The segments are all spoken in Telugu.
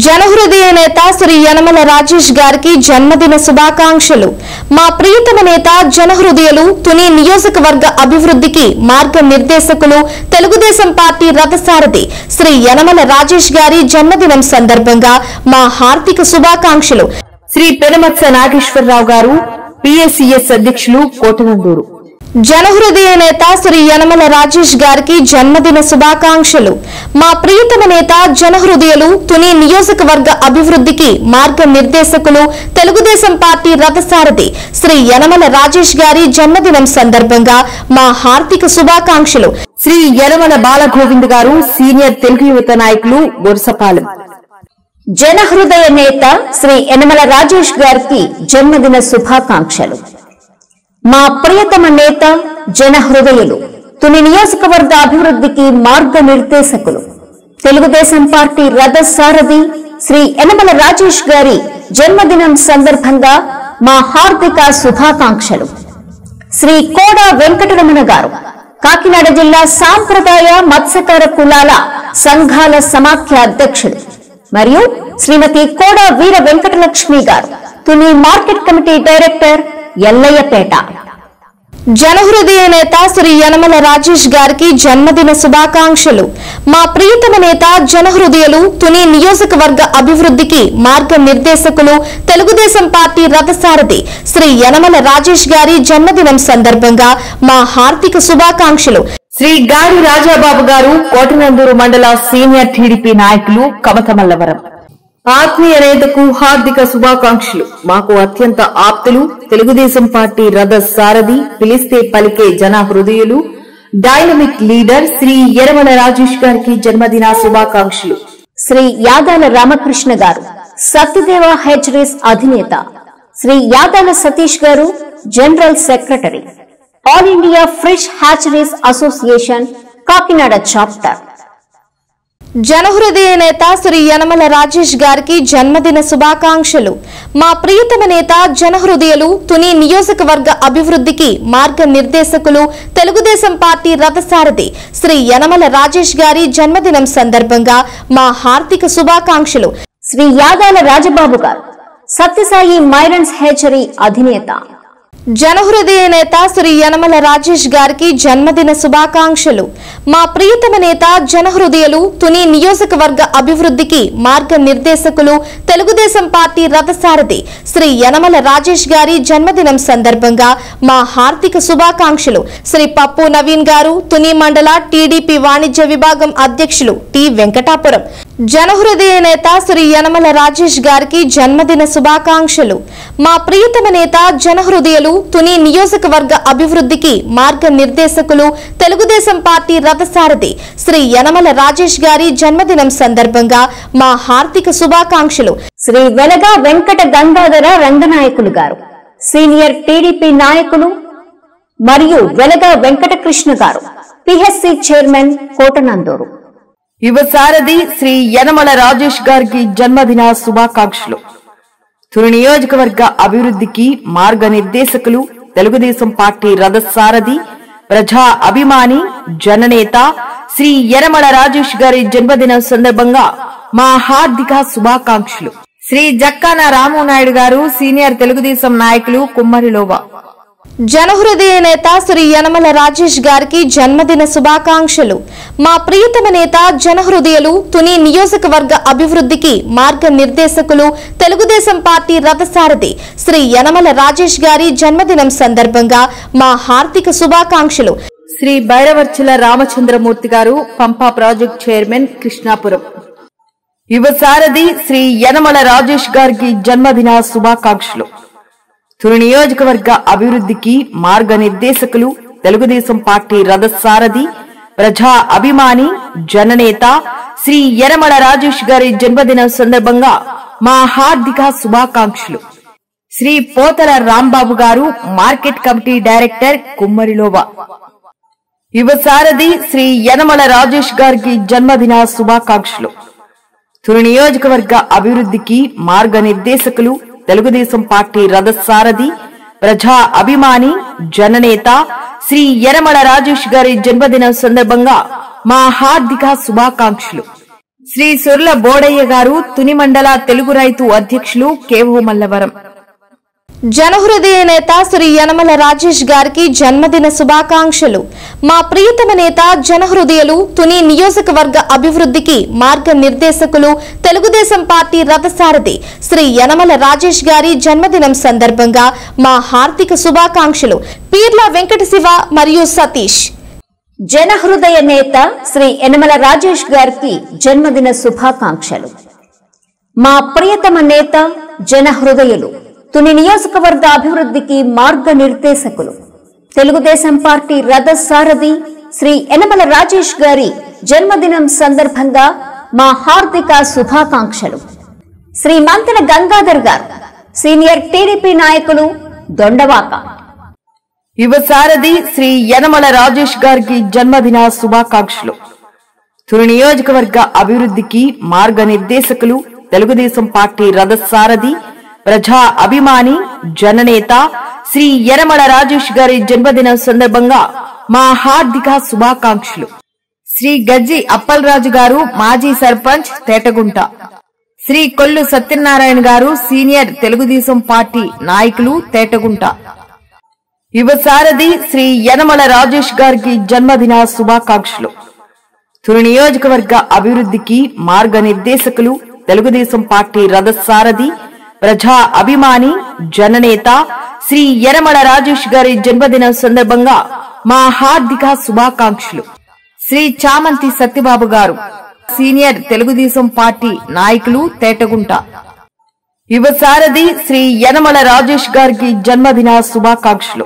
జనహృదయ నేత శ్రీ యనమల రాజేష్ గారికి జన్మదిన శుభాకాంక్షలు. మా ప్రియతమ నేత జనహృదయులు తుని నియోజకవర్గ అభివృద్ధికి మార్గనిర్దేశకులు తెలుగుదేశం పార్టీ రథసారథి శ్రీ యనమల రాజేష్ గారి జన్మదినం సందర్భంగా మా హార్దిక శుభాకాంక్షలు. శ్రీ పెనమత్స నాగేశ్వరరావు గారు, పిఎస్సిఎస్ అధ్యక్షులు, కోటనందూరు. జనహృదయ నేత శ్రీ యనమల రాజేష్ గారికి జన్మదిన శుభాకాంక్షలు. మా ప్రియతమ నేత జనహృదయులు తుని నియోజకవర్గ అభివృద్ధికి మార్గనిర్దేశకులు తెలుగుదేశం పార్టీ రథసారథి శ్రీ యనమల రాజేష్ గారి జన్మదినం సందర్భంగా మా హార్దిక శుభాకాంక్షలు. శ్రీ యనమల బాలగోవింద్ గారు, సీనియర్ తెలుగు యువత నాయకులు, బొరసపాలెం. జనహృదయ నేత శ్రీ యనమల రాజేష్ గారికి జన్మదిన శుభాకాంక్షలు. మా ప్రియతమ నేత జనహృదయులు తుని నియోజకవర్గ అభివృద్ధికి మార్గనిర్దేశకులు తెలుగుదేశం పార్టీ రథసారథి శ్రీ యనమల రాజేష్ గారి జన్మదినం సందర్భంగా మా హార్దిక శుభాకాంక్షలు. శ్రీ కోడ వెంకటరమణ గారు, కాకినాడ జిల్లా సాంప్రదాయ మత్స్యకార కులాల సంఘాల సమాఖ్య అధ్యక్షుడు, మరియు శ్రీమతి కోడ వీర వెంకటలక్ష్మి గారు, తుని మార్కెట్ కమిటీ డైరెక్టర్, ఎల్లయ్యపేట. జనహృదయ నేత శ్రీ యనమల రాజేష్ గారికి జన్మదిన శుభాకాంక్షలు. మా ప్రియతమ నేత జనహృదయులు తుని నియోజకవర్గ అభివృద్ధికి మార్గనిర్దేశకులు తెలుగుదేశం పార్టీ రథసారథి శ్రీ యనమల రాజేష్ గారి జన్మదినం సందర్భంగా మా హార్దిక శుభాకాంక్షలు. శ్రీ గారి రాజాబాబు గారు, కోటనందూరు మండల సీనియర్ టీడీపీ నాయకులు, కమతమల్లవరం. ఆత్మీయ నేతకు హార్దిక శుభాకాంక్షలు. మాకు అత్యంత ఆప్తులు, తెలుగుదేశం పార్టీ రథ సారథి, పిలిస్తే పలికే జన హృదయులు, డైనమిక్ లీడర్ శ్రీ యనమల రాజేష్ గారికి జన్మదిన శుభాకాంక్షలు. శ్రీ యాదాల రామకృష్ణ గారు, సత్యదేవ హెచ్చరీస్ అధినేత, శ్రీ యాదాల సతీష్ గారు, general secretary, all India fish hatcheries association, Kakinada chapter. జనహృదయ నేత శ్రీ యనమల రాజేష్ గారికి జన్మదిన శుభాకాంక్షలు. మా ప్రియతమ నేత జనహృదయులు తుని నియోజకవర్గ అభివృద్ధికి మార్గనిర్దేశకులు తెలుగుదేశం పార్టీ రథసారథి శ్రీ యనమల రాజేష్ గారి జన్మదినం సందర్భంగా మా హార్దిక శుభాకాంక్షలు. శ్రీ యాదాల రాజబాబు గారు, సత్యసాయి మైరన్స్ హెచ్చరీ అధినేత. జనహృదయ నేత శ్రీ యనమల రాజేష్ గారికి జన్మదిన శుభాకాంక్షలు. మా ప్రియతమ నేత జనహృదయులు తుని నియోజకవర్గ అభివృద్ధికి మార్గనిర్దేశకులు తెలుగుదేశం పార్టీ రథసారథి శ్రీ యనమల రాజేష్ గారి జన్మదినం సందర్భంగా మా హార్దిక శుభాకాంక్షలు. శ్రీ పప్పు నవీన్ గారు, తుని మండల టీడీపీ వాణిజ్య విభాగం అధ్యక్షులు, టి వెంకటాపురం. జనహృదయ నేత శ్రీ యనమల రాజేష్ గారికి జన్మదిన శుభాకాంక్షలు. మా ప్రియతమ నేత జనహృదయులు తుని నియోజకవర్గ అభివృద్ధికి మార్గనిర్దేశకులు తెలుగుదేశం పార్టీ రథసారథి శ్రీ యనమల రాజేష్ గారి జన్మదినం సందర్భంగా మా హార్దిక శుభాకాంక్షలు. శ్రీ వెలగా వెంకట గంగాధర రంగనాయకులు గారు, సీనియర్ టీడీపీ నాయకులు, మరియు వెలగా వెంకటకృష్ణ గారు, పిఎస్సి చైర్మన్, కోటనందూరు. యువ సారథి శ్రీ యనమల రాజేష్ గారికి జన్మదిన శుభాకాంక్షలు. తుని నియోజకవర్గ అభివృద్ధికి మార్గనిర్దేశకులు తెలుగుదేశం పార్టీ రథసారథి, ప్రజా అభిమాని, జననేత శ్రీ యనమల రాజేష్ గారి జన్మదిన సందర్భంగా మా హార్దిక శుభాకాంక్షలు. శ్రీ జక్కాన రామనాయుడు గారు, సీనియర్ తెలుగుదేశం నాయకులు, కుమ్మరిలోవ. జనహృదయ నేత శ్రీ యనమల రాజేష్ గారికి జన్మదిన శుభాకాంక్షలు. మా ప్రియతమ నేత జనహృదయులు తుని నియోజకవర్గ అభివృద్ధికి మార్గనిర్దేశకులు తెలుగుదేశం పార్టీ రథసారథి శ్రీ యనమల రాజేష్ గారి జన్మదినం సందర్భంగా మా హార్దిక శుభాకాంక్షలు. శ్రీ భైరవర్చల రామచంద్రమూర్తి గారు, పంపా ప్రాజెక్ట్ చైర్మన్, కృష్ణాపురం. యువ సారథి శ్రీ యనమల రాజేష్ గారికి జన్మదిన శుభాకాంక్షలు. తుని నియోజకవర్గ అభివృద్ధికి మార్గనిర్దేశకులు తెలుగుదేశం పార్టీ రథసారథి, ప్రజా అభిమాని, జననేత శ్రీ యనమల రాజేష్ గారి జన్మదిన సందర్భంగా మా హార్దిక శుభాకాంక్షలు. శ్రీ పోతల రాంబాబు గారు, మార్కెట్ కమిటీ డైరెక్టర్, కుమ్మరిలోవ. యువ సారథి శ్రీ యనమల రాజేష్ గారికి జన్మదిన శుభాకాంక్షలు. తుని నియోజకవర్గ అభివృద్ధికి మార్గనిర్దేశకులు తెలుగుదేశం పార్టీ రథసారథి, ప్రజా అభిమాని, జననేత శ్రీ యనమల రాజేష్ గారి జన్మదిన సందర్భంగా మా హార్దిక శుభాకాంక్షలు. శ్రీ సొర్ల బోడయ్య గారు తుని మండల తెలుగు రైతు అధ్యక్షులు కేవో మల్లవరం. జనహృదయ నేత శ్రీ యనమల రాజేష్ గారికి జన్మదిన శుభాకాంక్షలు. మా ప్రియతమ నేత జనహృదయులు తుని నియోజకవర్గ అభివృద్ధికి మార్గనిర్దేశకులు తెలుగుదేశం పార్టీ రథసారథి శ్రీ యనమల రాజేష్ గారి జన్మదినం సందర్భంగా మా హార్దిక శుభాకాంక్షలు. పీర్ల వెంకట శివ మరియు సతీష్. జనహృదయ నేత శ్రీ యనమల రాజేష్ గారికి జన్మదిన శుభాకాంక్షలు. మా ప్రియతమ నేత జనహృదయులు తుని నియోజకవర్గ అభివృద్ధికి మార్గనిర్దేశకులు తెలుగుదేశం పార్టీ రథసారథి శ్రీ యనమల రాజేష్ గారి జన్మదినం సందర్భంగా మా హార్దిక శుభాకాంక్షలు. శ్రీ మంతెన గంగాధర్ గారు సీనియర్ టీడీపీ నాయకులు దొండవాక. యువ సారథి శ్రీ యనమల రాజేష్ గారికి జన్మదిన శుభాకాంక్షలు. తుని నియోజకవర్గ అభివృద్ధికి మార్గనిర్దేశకులు తెలుగుదేశం పార్టీ రథసారథి ప్రజా అభిమాని జననేత శ్రీ యనమల రాజేష్ గారి జన్మదినం సందర్భంగా మా హార్దిక శుభాకాంక్షలు. శ్రీ గజ్జి అప్పలరాజు గారు మాజీ సర్పంచ్ తేటగుంట. శ్రీ కొల్లు సత్యనారాయణ గారు సీనియర్ తెలుగుదేశం పార్టీ నాయకులు తేటగుంట. యువ సారథి శ్రీ యనమల రాజేష్ గారికి జన్మదిన శుభాకాంక్షలు. తుని నియోజకవర్గ అభివృద్ధికి మార్గనిర్దేశకులు తెలుగుదేశం పార్టీ రథసారథి ప్రజా అభిమాని జననేత శ్రీ యనమల రాజేష్ గారి జన్మదినం సందర్భంగా మా హార్దిక శుభాకాంక్షలు. శ్రీ చామంతి సత్యబాబు గారు సీనియర్ తెలుగుదేశం పార్టీ నాయకులు తేటగుంట. యువ సారథి శ్రీ యనమల రాజేష్ గారికి జన్మదిన శుభాకాంక్షలు.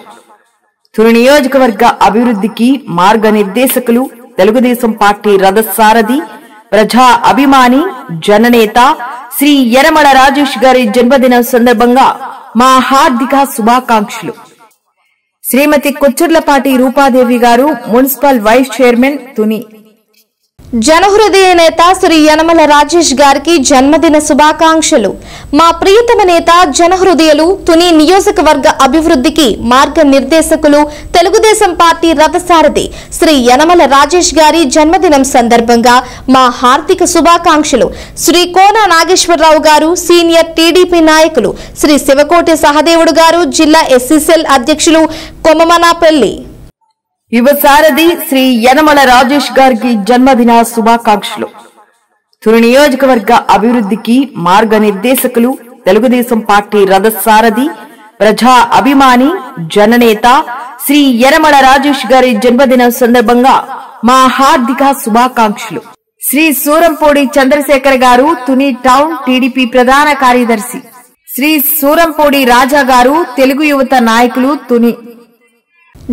తుని నియోజకవర్గ అభివృద్ధికి మార్గనిర్దేశకులు తెలుగుదేశం పార్టీ రథసారథి ప్రజా అభిమాని జననేత శ్రీ యనమల రాజేష్ గారి జన్మదినం సందర్భంగా మా హార్దిక శుభాకాంక్షలు. శ్రీమతి కొచ్చుర్లపాటి రూపాదేవి గారు మున్సిపల్ వైస్ చైర్మన్ తుని. జనహృదయ నేత శ్రీ యనమల రాజేష్ గారికి జన్మదిన శుభాకాంక్షలు. మా ప్రియతమ నేత జనహృదయులు తుని నియోజకవర్గ అభివృద్ధికి మార్గనిర్దేశకులు తెలుగుదేశం పార్టీ రథసారథి శ్రీ యనమల రాజేష్ గారి జన్మదినం సందర్భంగా మా హార్దిక శుభాకాంక్షలు. శ్రీ కోన నాగేశ్వరరావు గారు సీనియర్ టీడీపీ నాయకులు. శ్రీ శివకోటి సహదేవుడు గారు జిల్లా ఎస్సీసెల్ అధ్యక్షులు కొమ్మమనాపల్లి. యువ సారథి శ్రీ యనమల రాజేష్ గారికి జన్మదిన శుభాకాంక్షలు. తుని నియోజకవర్గ అభివృద్ధికి మార్గనిర్దేశకులు తెలుగుదేశం పార్టీ రథసారథి ప్రజా అభిమాని జననేత శ్రీ యనమల రాజేష్ గారి జన్మదినం సందర్భంగా మా హార్దిక శుభాకాంక్షలు. శ్రీ సూరంపూడి చంద్రశేఖర్ గారు తుని టౌన్ టీడీపీ ప్రధాన కార్యదర్శి. శ్రీ సూరంపూడి రాజా గారు తెలుగు యువత నాయకులు తుని.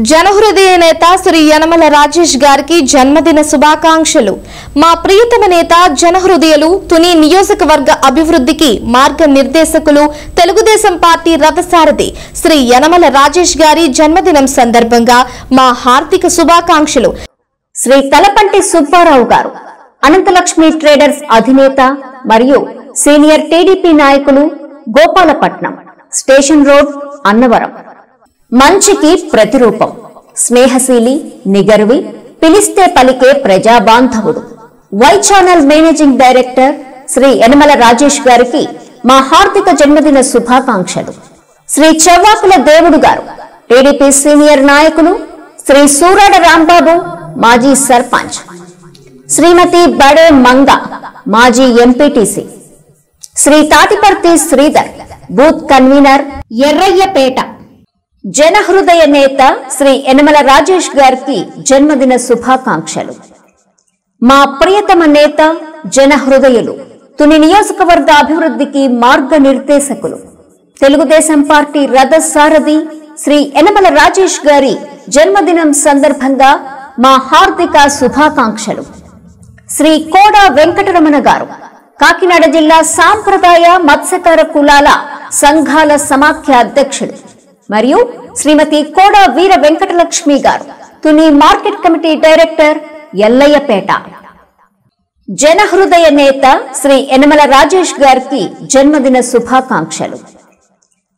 జనహృదయ నేత శ్రీ యనమల రాజేష్ గారికి జన్మదిన శుభాకాంక్షలు. మా ప్రియతమ నేత జనహృదయులు తుని నియోజకవర్గ అభివృద్ధికి మార్గనిర్దేశకులు తెలుగుదేశం పార్టీ రథసారథి శ్రీ యనమల రాజేష్ గారి జన్మదినం సందర్భంగా మా హార్దిక శుభాకాంక్షలు. శ్రీ తలపంటి సుబ్బారావు గారు అనంతలక్ష్మి ట్రేడర్స్ అధినేత మరియు సీనియర్ టీడీపీ నాయకులు గోపాలపట్నం స్టేషన్ రోడ్ అన్నవరం. మంచికి ప్రతిరూపం, స్నేహశీలి, నిగర్వి, పిలిస్తే పలికే ప్రజాబాంధవుడు. Y channel managing director Shri Yanamala Rajesh గారికి మా హార్దిక జన్మదిన శుభాకాంక్షలు. శ్రీ చెవ్వాకుల దేవుడు గారు టీడీపీ సీనియర్ నాయకులు. శ్రీ సూరాడ రాంబాబు మాజీ సర్పంచ్. శ్రీమతి బడే మంగ మాజీ MPTC. Shri Tatiparthi Sridhar booth convener Errayyapeta. జనహృదయ నేత శ్రీ యనమల రాజేష్ గారికి జన్మదిన శుభాకాంక్షలు. మా ప్రియతమ నేత జనహృదయులు తుని నియోజకవర్గ అభివృద్ధికి మార్గనిర్దేశకులు తెలుగుదేశం పార్టీ రథసారథి శ్రీ యనమల రాజేష్ గారి జన్మదినం సందర్భంగా మా హార్దిక శుభాకాంక్షలు. శ్రీ కోడ వెంకటరమణ గారు కాకినాడ జిల్లా సాంప్రదాయ మత్స్యకార కులాల సంఘాల సమాఖ్య అధ్యక్షుడు మరియు శ్రీమతి కోడ వీర వెంకటలక్ష్మి గారు తుని మార్కెట్ కమిటీ డైరెక్టర్ ఎల్లయ్యపేట. జనహృదయ నేత శ్రీ యనమల రాజేష్ గారికి జన్మదిన శుభాకాంక్షలు.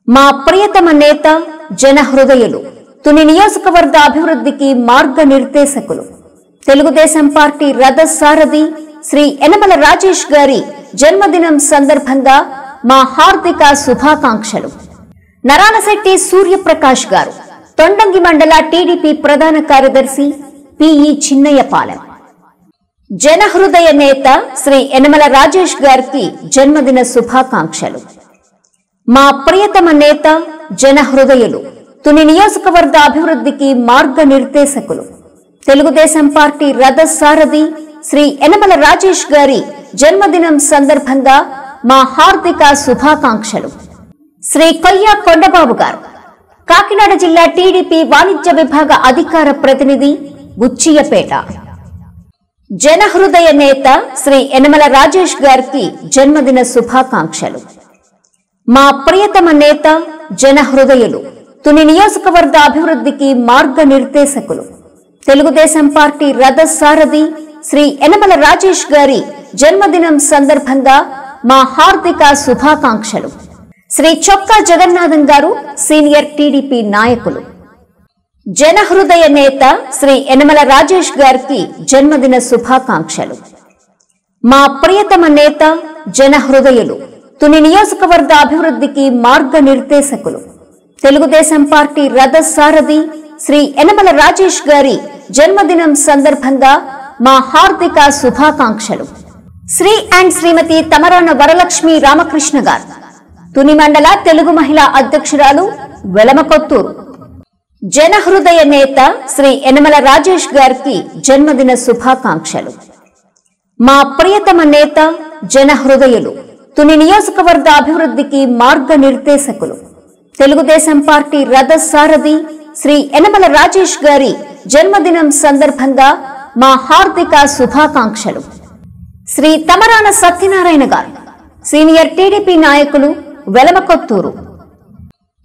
మా ప్రియతమ నేత జనహృదయులు తుని నియోజకవర్గ అభివృద్ధికి మార్గనిర్దేశకులు తెలుగుదేశం పార్టీ రథసారథి శ్రీ యనమల రాజేష్ గారి జన్మదినం సందర్భంగా మా హార్దిక శుభాకాంక్షలు. నరాలశెట్టి సూర్యప్రకాష్ గారు, తొండంగి మండల టీడీపీ ప్రధాన కార్యదర్శి, పిఈ చిన్నయ్యపాలెం. జనహృదయ నేత శ్రీ యనమల రాజేష్ గారికి జన్మదిన శుభాకాంక్షలు. మా ప్రియతమ నేత, జనహృదయులు, తుని నియోజకవర్గ అభివృద్ధికి మార్గనిర్దేశకులు, తెలుగుదేశం పార్టీ రథసారథి శ్రీ యనమల రాజేష్ గారి జన్మదినం సందర్భంగా మా హార్దిక శుభాకాంక్షలు. శ్రీ కొయ్య కొండబాబు గారు, కాకినాడ జిల్లా టీడీపీ వాణిజ్య విభాగ అధికార ప్రతినిధి, బుచ్చియపేట. జనహృదయ నేత శ్రీ యనమల రాజేష్ గారికి జన్మదిన శుభాకాంక్షలు. మా ప్రియతమ నేత, జనహృదయులు, తుని నియోజకవర్గ అభివృద్ధికి మార్గనిర్దేశకులు, తెలుగుదేశం పార్టీ రథసారథి శ్రీ యనమల రాజేష్ గారి జన్మదినం సందర్భంగా మా హార్దిక శుభాకాంక్షలు. శ్రీ చొక్కా జగన్నాథం గారు, సీనియర్ టీడీపీ నాయకులు. జనహృదయ నేత శ్రీ యనమల రాజేష్ గారికి జన్మదిన శుభాకాంక్షలు. మా ప్రియతమ నేత, జనహృదయులు, తుని నియోజకవర్గ అభివృద్ధికి మార్గనిర్దేశకులు, తెలుగుదేశం పార్టీ రథసారథి శ్రీ యనమల రాజేష్ గారి జన్మదినం సందర్భంగా మా హార్దిక శుభాకాంక్షలు. శ్రీ అండ్ శ్రీమతి తమరాన వరలక్ష్మి రామకృష్ణ గారు, తుని మండల తెలుగు మహిళా అధ్యక్షురాలు, వెలమకొత్తూరు. జనహృదయ నేత శ్రీ యనమల రాజేష్ గారికి జన్మదిన శుభాకాంక్షలు. మా ప్రియతమ నేత, జనహృదయులు, తుని నియోజకవర్గ అభివృద్ధికి మార్గనిర్దేశకులు, తెలుగుదేశం పార్టీ రథసారథి శ్రీ యనమల రాజేష్ గారి జన్మదినం సందర్భంగా మా హార్దిక శుభాకాంక్షలు. శ్రీ తమరాన సత్యనారాయణ గారు, సీనియర్ టీడీపీ నాయకులు, వెలమకొత్తూరు.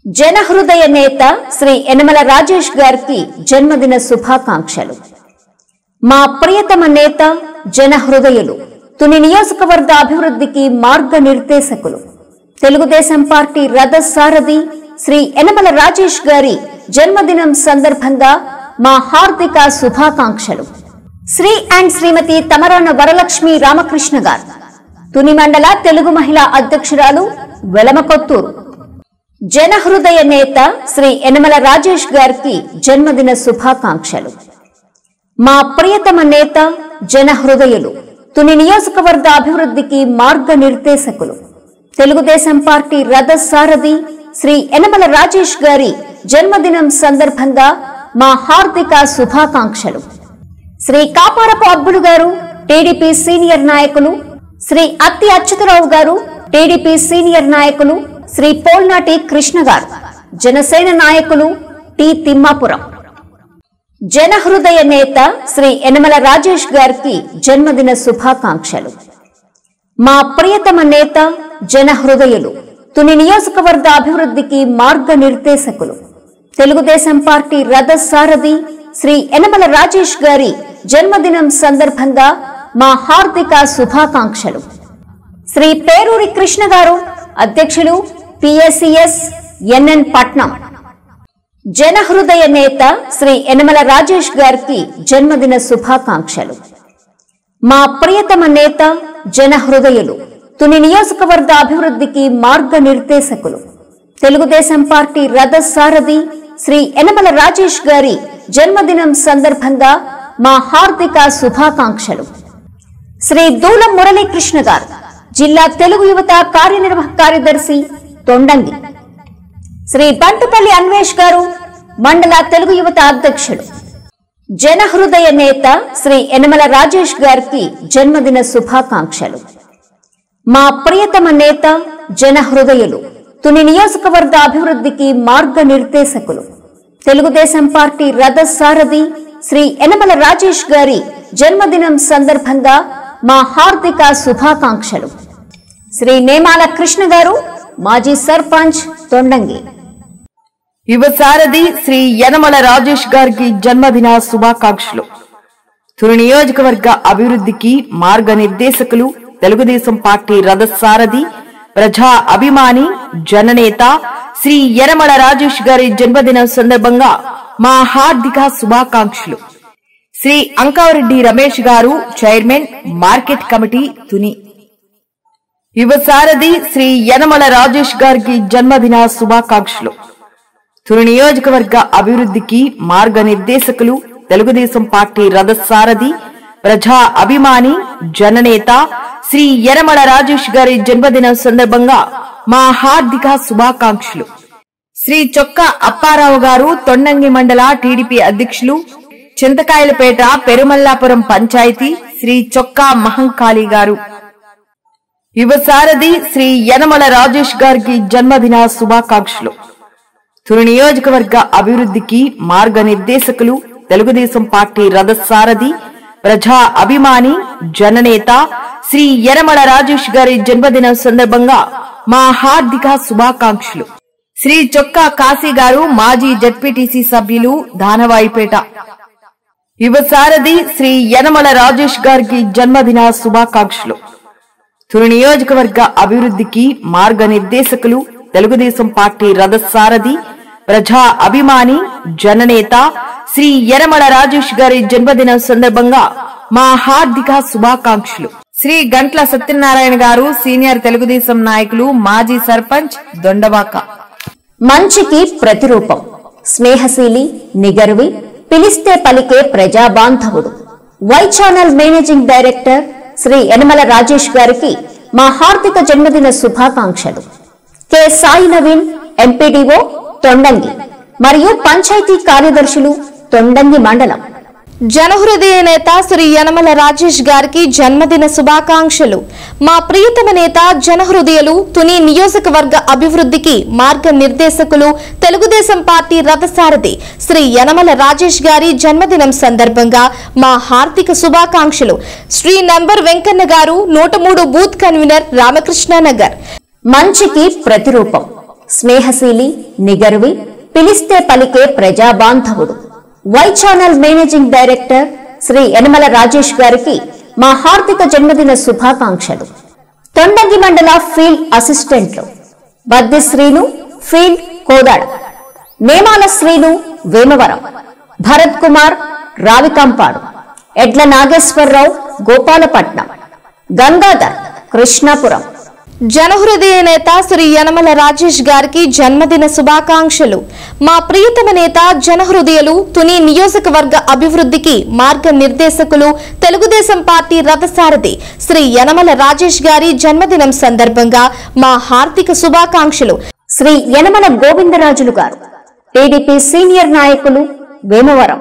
జనహృదయ నేత శ్రీ యనమల రాజేష్ గారికి జన్మదిన శుభాకాంక్షలు. మా ప్రియతమ నేత, జనహృదయులు, తుని నియోజకవర్గ అభివృద్ధికి మార్గనిర్దేశకులు, తెలుగుదేశం పార్టీ రథసారథి శ్రీ యనమల రాజేష్ గారి జన్మదినం సందర్భంగా మా హార్దిక శుభాకాంక్షలు. శ్రీ అండ్ శ్రీమతి తమరాన వరలక్ష్మి రామకృష్ణ గారు, తుని మండల తెలుగు మహిళా అధ్యక్షురాలు, వెలమకొత్తూరు. జనహృదయ నేత శ్రీ యనమల రాజేష్ గారికి జన్మదిన శుభాకాంక్షలు. మా ప్రియతమ నేత, జనహృదయులు, తుని నియోజకవర్గ అభివృద్ధికి మార్గనిర్దేశకులు, తెలుగుదేశం పార్టీ రథసారథి శ్రీ యనమల రాజేష్ గారి జన్మదినం సందర్భంగా మా హార్దిక శుభాకాంక్షలు. శ్రీ కాపారపు అబ్బులు గారు, టీడీపీ సీనియర్ నాయకులు. శ్రీ అత్తి అచ్యుతరావు గారు, టీడీపీ సీనియర్ నాయకులు. శ్రీ పోల్నాటి కృష్ణ గారు, జనసేన నాయకులు, టి తిమ్మాపురం. జనహృదయ నేత శ్రీ యనమల రాజేష్ గారికి జన్మదిన శుభాకాంక్షలు. మా ప్రియతమ నేత, జనహృదయులు, తుని నియోజకవర్గ అభివృద్ధికి మార్గనిర్దేశకులు, తెలుగుదేశం పార్టీ రథసారథి శ్రీ యనమల రాజేష్ గారి జన్మదినం సందర్భంగా మా హార్దిక శుభాకాంక్షలు. శ్రీ పేరూరి కృష్ణ గారు, అధ్యక్షులు, పిఎస్సిఎస్ ఎన్ఎన్ పట్నం. జనహృదయ నేత శ్రీ యనమల రాజేష్ గారికి జన్మదిన శుభాకాంక్షలు. మా ప్రియతమ నేత, జనహృదయులు, తుని నియోజకవర్గ అభివృద్ధికి మార్గనిర్దేశకులు, తెలుగుదేశం పార్టీ రథసారథి శ్రీ యనమల రాజేష్ గారి జన్మదినం సందర్భంగా మా హార్దిక శుభాకాంక్షలు. శ్రీ దూలం మురళీకృష్ణ గారు, జిల్లా తెలుగు యువత కార్యనిర్వాహక కార్యదర్శి, తొండంగి. శ్రీ బంటుపల్లి అన్వేష్ గారు, మండల తెలుగు యువత అధ్యక్షుడు. జనహృదయ నేత శ్రీ యనమల రాజేష్ గారికి జన్మదిన శుభాకాంక్షలు. మా ప్రియతమ నేత, జనహృదయులు, తుని నియోజకవర్గ అభివృద్ధికి మార్గనిర్దేశకులు, తెలుగుదేశం పార్టీ రథసారథి శ్రీ యనమల రాజేష్ గారి జన్మదినం సందర్భంగా మా హార్దిక శుభాకాంక్షలు. శ్రీ నేమాల కృష్ణ గారు, మాజీ సర్పంచ్, తొండంగి. యువ సారథి శ్రీ యనమల రాజేష్ గారికి జన్మదిన శుభాకాంక్షలు. తుని నియోజకవర్గ అభివృద్ధికి మార్గనిర్దేశకులు, తెలుగుదేశం పార్టీ రథసారథి, ప్రజా అభిమాని, జననేత శ్రీ యనమల రాజేష్ గారి జన్మదినం సందర్భంగా మా హార్దిక శుభాకాంక్షలు. శ్రీ అంకారెడ్డి రమేష్ గారు చైర్మన్ మార్కెట్ కమిటీ తుని. యువ సారథి శ్రీ యనమల రాజేష్ గారికి జన్మదిన శుభాకాంక్షలు. తుని నియోజకవర్గ అభివృద్ధికి మార్గనిర్దేశకులు, తెలుగుదేశం పార్టీ రథసారథి, ప్రజా అభిమాని, జననేత శ్రీ యనమల రాజేష్ గారి జన్మదినం సందర్భంగా మా హార్దిక శుభాకాంక్షలు. శ్రీ చొక్కా అప్పారావు గారు తొండంగి మండల టీడీపీ అధ్యక్షులు, చింతకాయలపేట పెరుమల్లాపురం పంచాయతీ శ్రీ చొక్కా మహంకాళి గారు. యువ సారథి శ్రీ యనమల రాజేష్ గారికి జన్మదిన శుభాకాంక్షలు. తుని నియోజకవర్గ అభివృద్ధికి మార్గనిర్దేశకులు, తెలుగుదేశం పార్టీ రథసారథి, ప్రజా అభిమాని, జననేత శ్రీ యనమల రాజేష్ గారి జన్మదినం సందర్భంగా మా హార్దిక శుభాకాంక్షలు. శ్రీ చొక్కా కాశీ గారు మాజీ జడ్పీటీసీ సభ్యులు, దానవాయిపేట. యువ సారథి శ్రీ యనమల రాజేష్ గారికి జన్మదిన శుభాకాంక్షలు. తుని నియోజకవర్గ అభివృద్ధికి మార్గనిర్దేశకులు, తెలుగుదేశం పార్టీ రథసారథి, ప్రజా అభిమాని, జననేత శ్రీ యనమల రాజేష్ గారి జన్మదినం సందర్భంగా మా హార్దిక శుభాకాంక్షలు. శ్రీ గంట్ల సత్యనారాయణ గారు సీనియర్ తెలుగుదేశం నాయకులు, మాజీ సర్పంచ్, దొండవాక. మంచికి ప్రతిరూపం, స్నేహశీలి, నిగర్వి, పిలిస్తే పలికే ప్రజాబాంధవుడు, Y channel managing director Shri Yanamala Rajesh గారికి మా హార్దిక జన్మదిన శుభాకాంక్షలు. కె సాయి నవీన్, ఎంపీడీఓ తొండంగి మరియు పంచాయతీ కార్యదర్శులు, తొండంగి మండలం. జనహృదయ నేత శ్రీ యనమల రాజేష్ గారికి జన్మదిన శుభాకాంక్షలు. మా ప్రియతమ నేత, జనహృదయులు, తుని నియోజకవర్గ అభివృద్ధికి మార్గనిర్దేశకులు, తెలుగుదేశం పార్టీ రథసారథి శ్రీ యనమల రాజేష్ గారి జన్మదినం సందర్భంగా మా హార్దిక శుభాకాంక్షలు. శ్రీ నంబర్ వెంకన్న గారు, 103 బూత్ కన్వీనర్, రామకృష్ణానగర్. మంచికి ప్రతిరూపం, స్నేహశీలి, నిగర్వి, పిలిస్తే పలికే ప్రజాబాంధవుడు, Y channel managing director Shri Yanamala Rajesh గారికి మా హార్దిక జన్మదిన శుభాకాంక్షలు. తొండంగి మండల ఫీల్డ్ అసిస్టెంట్లు బద్ది శ్రీను, ఫీల్డ్ కోదాడ, నేమాల శ్రీను, వేమవరం, భరత్ కుమార్, రావికంపాడు, ఎడ్ల నాగేశ్వరరావు, గోపాలపట్నం, గంగాధర్, కృష్ణాపురం. జనహృదయ నేత శ్రీ యనమల రాజేష్ గారికి జన్మదిన శుభాకాంక్షలు. మా ప్రియతమ నేత, జనహృదయులు, తుని నియోజకవర్గ అభివృద్ధికి మార్గనిర్దేశకులు, తెలుగుదేశం పార్టీ రథసారథి శ్రీ యనమల రాజేష్ గారి జన్మదినం సందర్భంగా మా హార్దిక శుభాకాంక్షలు. శ్రీ యనమల గోవిందరాజులు గారు, టీడీపీ సీనియర్ నాయకులు, వేమవరం.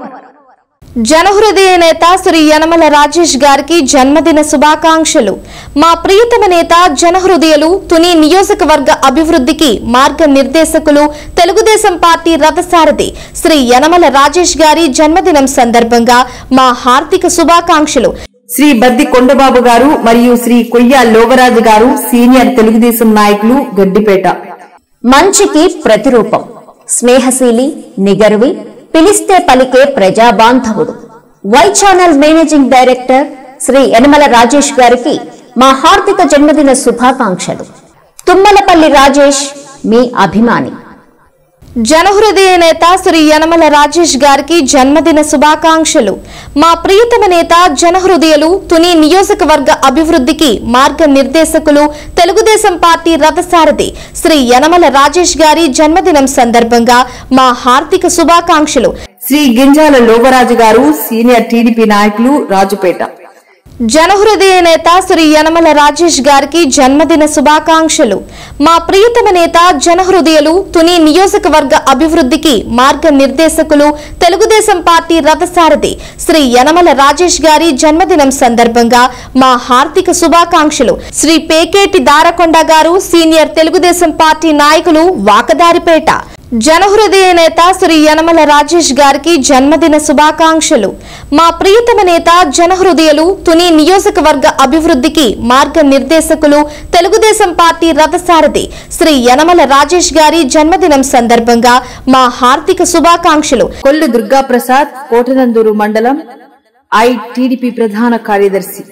జనహృదయ నేత శ్రీ యనమల రాజేష్ గారికి జన్మదిన శుభాకాంక్షలు. మా ప్రియతమ నేత, జనహృదయులు, తుని నియోజకవర్గ అభివృద్ధికి మార్గనిర్దేశకులు, తెలుగుదేశం పార్టీ రథసారథి శ్రీ యనమల రాజేష్ గారి జన్మదినం సందర్భంగా మా హార్దిక శుభాకాంక్షలు. శ్రీ బద్ది కొండబాబు గారు మరియు శ్రీ కొయ్య లోవరాజు గారు సీనియర్ తెలుగుదేశం నాయకులు, గడ్డిపేట. మంచికి ప్రతిరూపం, స్నేహశీలి, నిగర్వి, పిలిస్తే పలికే ప్రజాబాంధవుడు, Y channel managing director Shri Yanamala Rajesh గారికి మా హార్దిక జన్మదిన శుభాకాంక్షలు. తుమ్మలపల్లి రాజేష్, మీ అభిమాని. జనహృదయ నేత శ్రీ యనమల రాజేష్ గారికి జన్మదిన శుభాకాంక్షలు. మా ప్రియతమ నేత, జనహృదయులు, తుని నియోజకవర్గ అభివృద్ధికి మార్గనిర్దేశకులు, తెలుగుదేశం పార్టీ రథసారథి శ్రీ యనమల రాజేష్ గారి జన్మదినం సందర్భంగా మా హార్దిక శుభాకాంక్షలు. శ్రీ గింజాల లోవరాజు గారు సీనియర్ టీడీపీ నాయకులు, రాజుపేట. జనహృదయ నేత శ్రీ యనమల రాజేష్ గారికి జన్మదిన శుభాకాంక్షలు. మా ప్రియతమ నేత, జనహృదయులు, తుని నియోజకవర్గ అభివృద్ధికి మార్గనిర్దేశకులు, తెలుగుదేశం పార్టీ రథసారథి శ్రీ యనమల రాజేష్ గారి జన్మదినం సందర్భంగా మా హార్దిక శుభాకాంక్షలు. శ్రీ పేకేటి దారకొండ గారు సీనియర్ తెలుగుదేశం పార్టీ నాయకులు, వాకదారిపేట. జనహృదయ నేత శ్రీ యనమల రాజేష్ గారికి జన్మదిన శుభాకాంక్షలు. మా ప్రియతమ నేత, జనహృదయులు, తుని నియోజకవర్గ అభివృద్ధికి మార్గనిర్దేశకులు, తెలుగుదేశం పార్టీ రథసారథి శ్రీ యనమల రాజేష్ గారి జన్మదినం సందర్భంగా మా హార్దిక శుభాకాంక్షలు. కొల్లు దుర్గాప్రసాద్, కోటనందూరు మండలం, టీడీపీ ప్రధాన కార్యదర్శి.